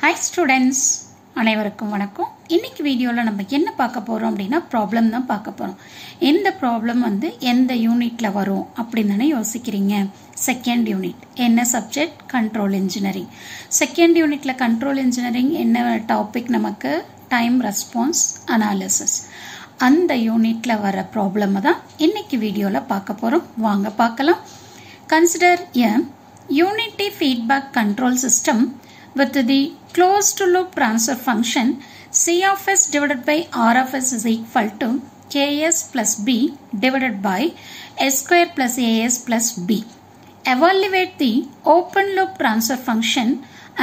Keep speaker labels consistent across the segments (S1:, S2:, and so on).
S1: Hi students, அனைவருக்கும் வணக்கம். இன்னைக்கு வீடியோல நம்ம என்ன பார்க்க போறோம் அப்படினா ப்ராப்ளம் தான் பார்க்க போறோம். இந்த ப்ராப்ளம் எந்த யூனிட்ல வரும் அப்படினு யோசிக்கிறீங்க. Second unit. என்ன சப்ஜெக்ட்? Control engineering. செகண்ட் யூனிட்ல கண்ட்ரோல் இன்ஜினியரிங் என்ன டாபிக் நமக்கு? Time response analysis. அந்த யூனிட்ல வர ப்ராப்ளம் தான் இன்னைக்கு வீடியோல பார்க்க போறோம். வாங்க பார்க்கலாம். Consider a unity feedback control system with the closed loop transfer function C of s divided by R of s is equal to Ks plus B divided by S square plus As plus B. Evaluate the open loop transfer function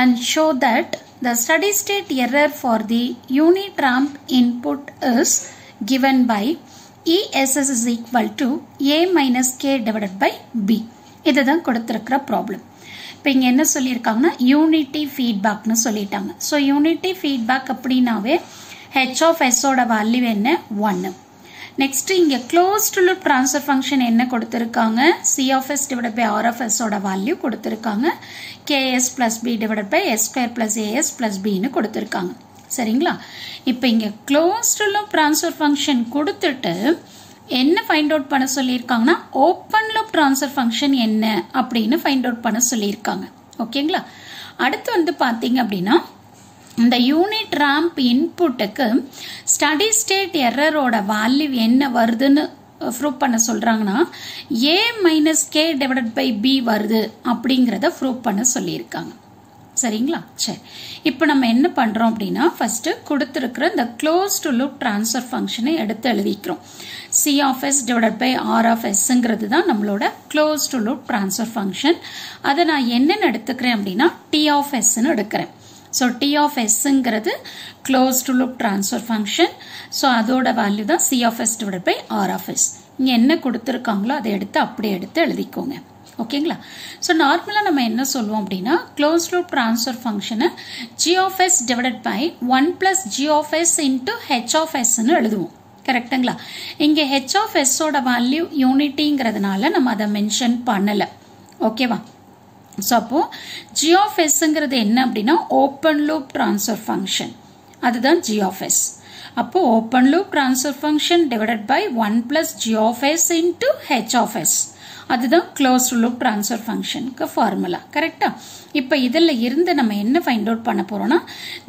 S1: and show that the steady state error for the unit ramp input is given by ESS is equal to A minus K divided by B. இதுதான் கொடுத்திருக்கிற problem. இப்போ இங்க என்ன சொல்லியிருக்காங்கன்னா unity ஃபீட்பேக்னு சொல்லிட்டாங்க. So unity feedback அப்படின்னாவே H of எஸ்ஸோட value என்ன? 1. நெக்ஸ்ட் இங்க க்ளோஸ்ட் லூப் ட்ரான்ஸ்ஃபர் ஃபங்க்ஷன் என்ன கொடுத்திருக்காங்க? C of S divide by R of எஸ்ஸோட வேல்யூ கொடுத்திருக்காங்க. KS plus B divide by S square plus AS plus பின்னு கொடுத்திருக்காங்க. சரிங்களா? இப்போ இங்க க்ளோஸ்ட் லூப் ட்ரான்ஸ்ஃபர் ஃபங்க்ஷன் கொடுத்துட்டு என்ன ஃபைண்ட் அவுட் பண்ண சொல்லியிருக்காங்கன்னா ஓப்பன் லூப் ட்ரான்ஸ்ஃபர் ஃபங்க்ஷன் என்ன அப்படின்னு ஃபைண்ட் அவுட் பண்ண சொல்லியிருக்காங்க. ஓகேங்களா? அடுத்து பார்த்தீங்க அப்படின்னா இந்த யூனிட் ரேம்ப் இன்புட்டுக்கு ஸ்டடி ஸ்டேட் எரரோட வேல்யூ என்ன வருதுன்னு ப்ரூவ் பண்ண சொல்றாங்கன்னா A minus K divided by B வருது அப்படிங்கிறத ப்ரூவ் பண்ண சொல்லியிருக்காங்க. சரிங்களா? சரி, இப்போ நம்ம என்ன பண்றோம் அப்படின்னா ஃபர்ஸ்ட் கொடுத்திருக்கிற இந்த க்ளோஸ்ட் லூப் ட்ரான்ஸ்ஃபர் ஃபங்க்ஷனை எடுத்து எழுதிக்கிறோம். C of s divided by R of sங்கிறது தான் நம்மளோட closed loop transfer function. அதை நான் என்னன்னு எடுத்துக்கிறேன் அப்படின்னா T of s ன்னு எடுக்கிறேன். So T of sங்கிறது closed loop transfer function. So அதோட வேல்யூ தான் C of s divided by R of s. இங்க என்ன கொடுத்திருக்காங்களோ அதை எடுத்து அப்படியே எடுத்து எழுதிக்கோங்க. ஓகேங்களா? ஸோ நார்மலாக நம்ம என்ன சொல்லுவோம் அப்படின்னா க்ளோஸ் லூப் ட்ரான்ஸ்ஃபர் ஃபங்க்ஷனை G of s divided by 1 plus G of s into H of s ன்னு எழுதுவோம். கரெக்டுங்களா? இங்கே H of s ஓட வேல்யூ யூனிட்டிங்கிறதுனால நம்ம அதை மென்ஷன் பண்ணல. ஓகேவா? ஸோ அப்போ G of sங்கிறது என்ன அப்படின்னா ஓப்பன் லூப் ட்ரான்ஸ்ஃபர் ஃபங்க்ஷன், அதுதான் G of s. அப்போ open loop transfer function divided by 1 plus G of s into H of s, அதுதான் க்ளோஸ்ட் லூப் ட்ரான்ஸ்ஃபர் ஃபங்க்ஷனுக்கு ஃபார்முலா. கரெக்டா? இப்போ இதில் இருந்து நம்ம என்ன ஃபைண்ட் அவுட் பண்ண போறோம்னா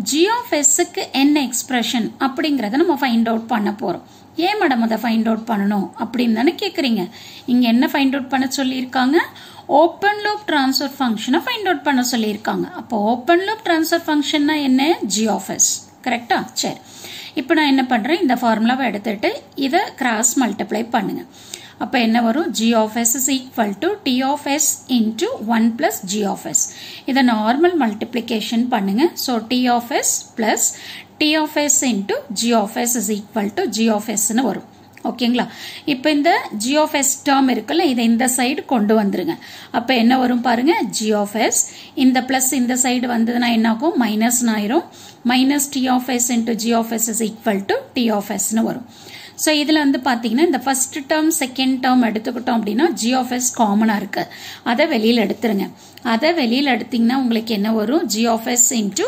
S1: G of sக்கு என்ன எக்ஸ்பிரஷன் அப்படிங்கறத நம்ம ஃபைண்ட் அவுட் பண்ண போறோம். ஏன் மேடம் அதை ஃபைண்ட் அவுட் பண்ணணும் அப்படின்னு தானே கேட்குறீங்க. இங்க என்ன ஃபைண்ட் அவுட் பண்ண சொல்லியிருக்காங்க? ஓப்பன் லூப் ட்ரான்ஸ்ஃபர் ஃபங்க்ஷனை ஃபைண்ட் அவுட் பண்ண சொல்லியிருக்காங்க. அப்போ ஓப்பன் லூப் ட்ரான்ஸ்ஃபர் ஃபங்க்ஷன்னா என்ன? G of s. கரெக்டா? சரி, இப்போ நான் என்ன பண்றேன், இந்த ஃபார்முலாவை எடுத்துட்டு இதை கிராஸ் மல்டிப்ளை பண்ணுங்க. அப்ப என்ன வரும்? G of s is equal to T of s into 1 plus G of s. இதை நார்மல் மல்டிப்ளிகேஷன் பண்ணுங்க. So T of s plus T of s into G of s is equal to G of s ன்னு வரும். ஓகேங்களா? இப்போ இந்த G of s term இருக்குல்ல, இதை இந்த சைடு கொண்டு வந்துருங்க. அப்ப என்ன வரும் பாருங்க, G of s இந்த பிளஸ் இந்த சைடு வந்ததுன்னா என்ன ஆகும்? மைனஸ் ஆயிரும். Minus T of s into G of s is equal to T of s ன்னு வரும். ஸோ இதில் பார்த்தீங்கன்னா இந்த ஃபர்ஸ்ட் டேர்ம் செகண்ட் டேர்ம் எடுத்துக்கிட்டோம் அப்படின்னா G of s காமனாக இருக்கு, அதை வெளியில் எடுத்துருங்க. அதை வெளியில் எடுத்தீங்கன்னா உங்களுக்கு என்ன வரும்? G of s into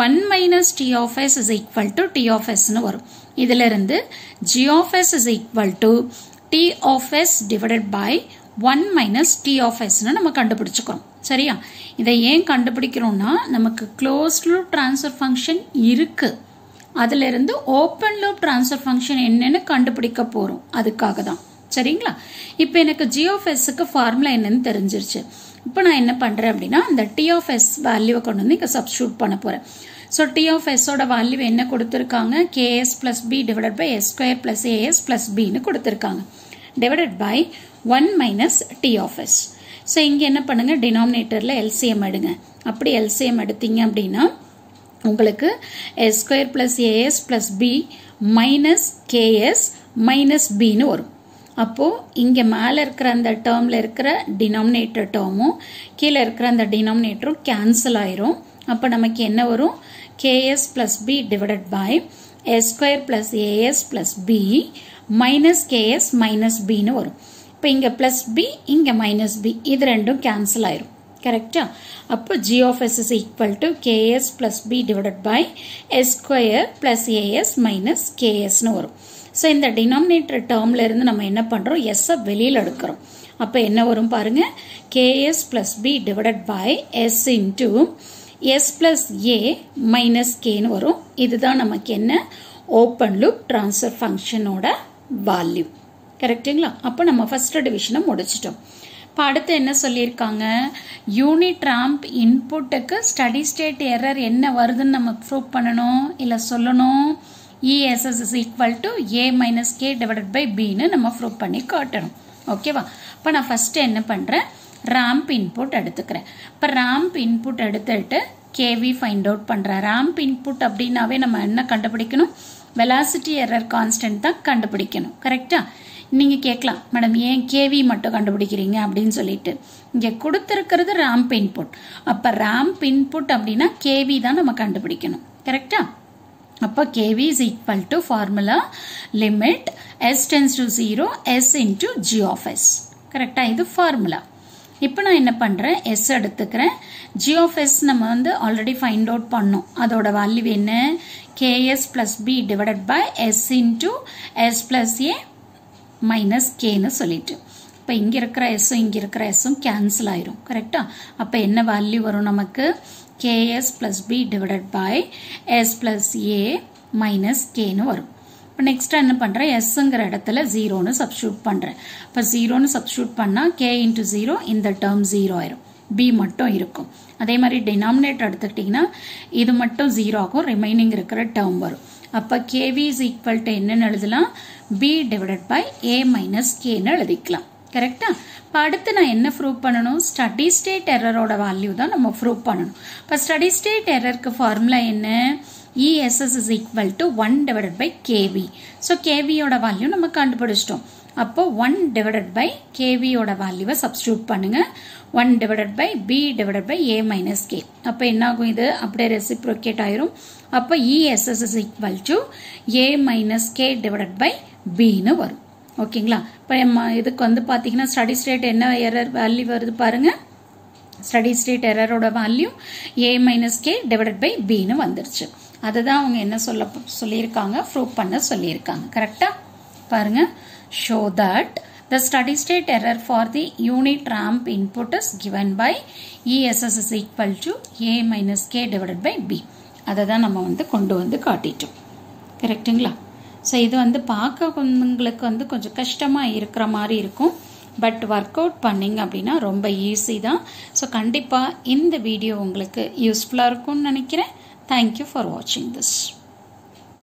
S1: 1 minus T of s is equal to T of s ன்னு வரும். இதில் இருந்து G of s is equal to T of s divided by 1 minus T of s ன்னு நம்ம கண்டுபிடிச்சுக்கிறோம். சரியா? இதை ஏன் கண்டுபிடிக்கிறோம்னா நமக்கு க்ளோஸ்ட் லூப் ட்ரான்ஸ்ஃபர் ஃபங்க்ஷன் இருக்கு, அதுல இருந்து ஓப்பன் லூப் ட்ரான்ஸ்ஃபர் ஃபங்க்ஷன் என்னன்னு கண்டுபிடிக்க போறோம், அதுக்காக தான். சரிங்களா? இப்போ எனக்கு G of sக்கு ஃபார்முலா என்னன்னு தெரிஞ்சிருச்சு. இப்போ நான் என்ன பண்றேன் அப்படின்னா இந்த T of s வேல்யூவை கொண்டு வந்து இங்க சப்ஸ்டிட்யூட் பண்ண போறேன். ஸோ T of s ஓட வேல்யூ என்ன கொடுத்திருக்காங்க? Ks plus B divided by S square plus As plus B ன்னு கொடுத்திருக்காங்க. divided by 1 minus T of s. So இங்க என்ன பண்ணுங்க, டினாமினேட்டர்ல LCM எடுங்க. அப்படி LCM எடுத்தீங்க அப்படின்னா உங்களுக்கு S square plus As plus B minus Ks minus B ன்னு வரும். அப்போ இங்க மேல இருக்கிற அந்த டேர்ம்ல இருக்கிற டினாமினேட்டர் டேர்மும் கீழே இருக்கிற அந்த டினாமினேட்டரும் கேன்சல் ஆயிரும். அப்போ நமக்கு என்ன வரும்? Ks plus B divided by S square plus As plus B minus Ks minus B ன்னு வரும். இப்போ இங்க plus B இங்க minus B இது ரெண்டும் கேன்சல் ஆயிரும். கரெக்டா? அப்போ g of s is equal to ks plus b divided by s square plus as minus ks னு வரும். ஸோ இந்த டினாமினேட்டர் டேர்ம்ல இருந்து நம்ம என்ன பண்றோம், s வெளியில் எடுக்கிறோம். அப்போ என்ன வரும் பாருங்க, ks plus b divided by s into s plus a minus k னு வரும். இதுதான் நமக்கு என்ன, ஓப்பன் லூப் ட்ரான்ஸ்ஃபர் ஃபங்க்ஷனோட வேல்யூ. கரெக்டுங்களா? அப்போ நம்ம ஃபர்ஸ்ட் டிவிஷனை முடிச்சிட்டோம். இப்போ அடுத்து என்ன சொல்லியிருக்காங்க, யூனிட் ரேம்ப் இன்புட்டுக்கு ஸ்டடி ஸ்டேட் எரர் என்ன வருதுன்னு நம்ம ப்ரூவ் பண்ணணும், இல்லை சொல்லணும். ESS is equal to a minus k divided by b ன்னு நம்ம ப்ரூவ் பண்ணி காட்டணும். ஓகேவா? இப்போ நான் ஃபர்ஸ்ட் என்ன பண்ணுறேன், ரேம்ப் இன்புட் எடுத்துக்கிறேன். இப்போ ரேம்ப் இன்புட் எடுத்துட்டு KV ஃபைண்ட் அவுட் பண்ணுறேன். ரேம்ப் இன்புட் அப்படின்னாவே நம்ம என்ன கண்டுபிடிக்கணும், வெலாசிட்டி எரர் கான்ஸ்டன்ட் தான் கண்டுபிடிக்கணும். கரெக்டா? நீங்கள் கேட்கலாம், மேடம் ஏன் கேவி மட்டும் கண்டுபிடிக்கிறீங்க அப்படின்னு சொல்லிட்டு. இங்கே கொடுத்துருக்கிறது ரேம்ப் இன்புட். அப்போ ரேம்ப் இன்புட் அப்படின்னா கேவி தான் நம்ம கண்டுபிடிக்கணும். கரெக்டா? அப்போ KV is equal to formula limit s tends to 0 s into g of s. கரெக்டா? இது ஃபார்முலா. இப்போ நான் என்ன பண்ணுறேன், s எடுத்துக்கிறேன். g of s நம்ம வந்து ஆல்ரெடி ஃபைண்ட் அவுட் பண்ணோம். அதோட வேல்யூ என்ன, ks plus b divided by s into s plus a minus கேன்னு சொல்லிட்டு. இப்போ இங்கே இருக்கிற எஸ்ஸும் இங்கே இருக்கிற எஸ்ஸும் கேன்சல் ஆயிரும். கரெக்டா? அப்போ என்ன வேல்யூ வரும் நமக்கு, KS plus B divided by S plus A minus கேன்னு வரும். இப்போ நெக்ஸ்ட் என்ன பண்ணுறேன், எஸ்ங்கிற இடத்துல ஜீரோன்னு சப்ஸ்டியூட் பண்ணுறேன். இப்போ ஜீரோன்னு சப்ஸ்டியூட் பண்ணால் கே இன்ட்டு ஜீரோ, இந்த டேர்ம் ஜீரோ ஆயிரும், பி மட்டும் இருக்கும். அதே மாதிரி டினாமினேட்டர் எடுத்துக்கிட்டிங்கன்னா இது மட்டும் ஜீரோ ஆகும், ரிமைனிங் இருக்கிற டேர்ம் வரும். அப்போ கேவி இஸ் ஈக்குவல் டு என்னன்னு எழுதலாம், b divided by a minus k ன்னு எழுதிக்கலாம். கரெக்டா? இப்போ அடுத்து நான் என்ன ப்ரூவ் பண்ணணும், ஸ்டடி ஸ்டேட் எரரோட வேல்யூ தான் நம்ம ப்ரூவ் பண்ணணும். இப்போ ஸ்டடி ஸ்டேட் எரருக்கு ஃபார்முலா என்ன, ESS is equal to 1 divided by KV. So கேவியோட வேல்யூ நம்ம கண்டுபிடிச்சிட்டோம். அப்போ 1 divided by KVயோட வேல்யூவை சப்ஸ்டியூட் பண்ணுங்க. 1 divided by b divided by a minus k. அப்போ என்ன ஆகும், இது அப்படியே ரெசிப்ரோகேட் ஆயிரும். அப்போ ESS is equal to a minus k divided by b ன்னு வரும். ஓகேங்களா? இப்போ இதுக்கு வந்து பார்த்தீங்கன்னா ஸ்டடி ஸ்டேட் என்ன எரர் வேல்யூ வருது பாருங்க, ஸ்டடி ஸ்டேட் எரரோட value a minus k divided by b ன்னு வந்துருச்சு. அதுதான் அவங்க என்ன சொல்லியிருக்காங்க, ப்ரூவ் பண்ண சொல்லியிருக்காங்க. கரெக்டா? பாருங்க, show that the steady state error for the unit ramp input is given by ESS is equal to a minus k divided by b. அதை தான் நம்ம வந்து கொண்டு வந்து காட்டிட்டோம். கரெக்டுங்களா? ஸோ இது வந்து பார்க்க உங்களுக்கு வந்து கொஞ்சம் கஷ்டமாக இருக்கிற மாதிரி இருக்கும். பட் ஒர்க் அவுட் பண்ணிங்க அப்படின்னா ரொம்ப ஈஸி தான். ஸோ கண்டிப்பாக இந்த வீடியோ உங்களுக்கு யூஸ்ஃபுல்லாக இருக்கும்னு நினைக்கிறேன். தேங்க்யூ ஃபார் வாட்சிங் திஸ்.